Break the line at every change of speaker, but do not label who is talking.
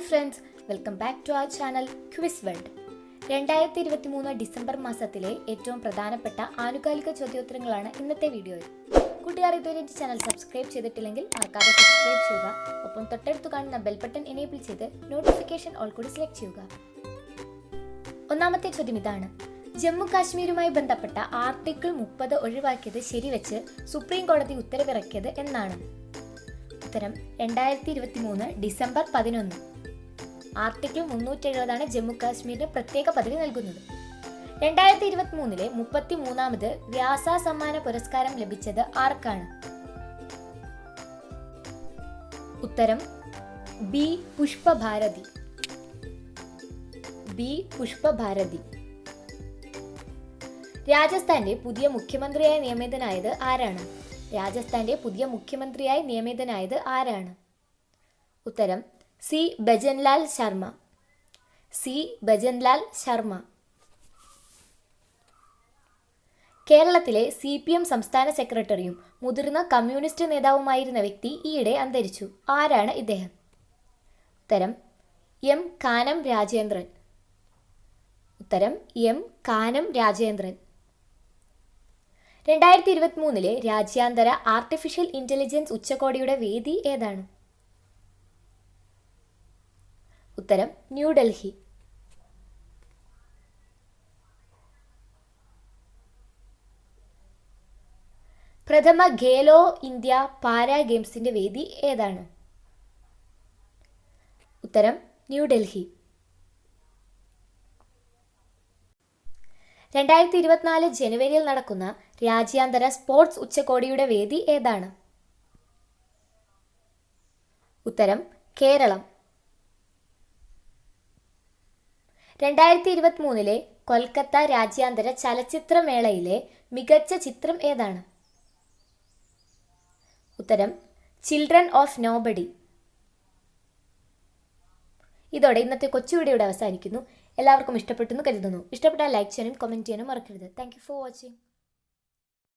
Friends, welcome back to our channel quiz world. 2023 December മാസത്തിലെ ഏറ്റവും പ്രധാനപ്പെട്ട ആനുകാലിക ചോദ്യോത്തരങ്ങളാണ് ഇന്നത്തെ വീഡിയോയിൽ. കൂട്ടുകാർ ഇതുവരെ എൻ്റെ ചാനൽ സബ്സ്ക്രൈബ് ചെയ്തിട്ടില്ലെങ്കിൽ മറക്കാതെ സബ്സ്ക്രൈബ് ചെയ്യുക. ഒപ്പം തൊട്ടടുത്ത് കാണുന്ന ബെൽ ബട്ടൺ എനേബിൾ ചെയ്ത് നോട്ടിഫിക്കേഷൻ ഓൾ കൂടി സെലക്ട് ചെയ്യുക. ഒന്നാമത്തെ ചോദ്യം ഇതാണ്: ജമ്മു കാശ്മീരുമായി ബന്ധപ്പെട്ട ആർട്ടിക്കിൾ 30 ഒഴിവാക്കിയത് ശരിവെച്ച് സുപ്രീം കോടതി ഉത്തരവിറക്കിയത് എന്നാണ്? ഉത്തരം 2023 ഡിസംബർ 11. ആർട്ടിക്കിൾ 370 ജമ്മു കാശ്മീരിന് പ്രത്യേക പദവി നൽകുന്നത്. 2023 33ാമത് വ്യാസ സമ്മാന പുരസ്കാരം ലഭിച്ചത് ആർക്കാണ്? ഉത്തരം ബി പുഷ്പഭാരതി. രാജസ്ഥാന്റെ പുതിയ മുഖ്യമന്ത്രിയായി നിയമിതനായത് ആരാണ്? ഉത്തരം സി ഭജൻലാൽ ശർമ്മ. കേരളത്തിലെ CPM സംസ്ഥാന സെക്രട്ടറിയും മുതിർന്ന കമ്മ്യൂണിസ്റ്റ് നേതാവുമായിരുന്ന വ്യക്തി ഈയിടെ അന്തരിച്ചു. ആരാണ് ഇദ്ദേഹം? ഉത്തരം എം കാനം രാജേന്ദ്രൻ. 2023 രാജ്യാന്തര ആർട്ടിഫിഷ്യൽ ഇന്റലിജൻസ് ഉച്ചകോടിയുടെ വേദി ഏതാണ്? ഉത്തരം ന്യൂഡൽഹി. പ്രഥമ ഖേലോ ഇന്ത്യ പാരാ ഗെയിംസിന്റെ വേദി ഏതാണ്? ഉത്തരം ന്യൂഡൽഹി. 2024 ജനുവരിയിൽ നടക്കുന്ന രാജ്യാന്തര സ്പോർട്സ് ഉച്ചകോടിയുടെ വേദി ഏതാണ്? ഉത്തരം കേരളം. 2023 കൊൽക്കത്ത രാജ്യാന്തര ചലച്ചിത്രമേളയിലെ മികച്ച ചിത്രം ഏതാണ്? ഉത്തരം ചിൽഡ്രൻ ഓഫ് നോബഡി. ഇതോടെ ഇന്നത്തെ കൊച്ചു വീഡിയോ ഇവിടെ അവസാനിക്കുന്നു. എല്ലാവർക്കും ഇഷ്ടപ്പെട്ടെന്ന് കരുതുന്നു. ഇഷ്ടപ്പെട്ടാൽ ലൈക്ക് ചെയ്യാനും കമൻറ്റ് ചെയ്യാനും മറക്കരുത്. Thank you for watching.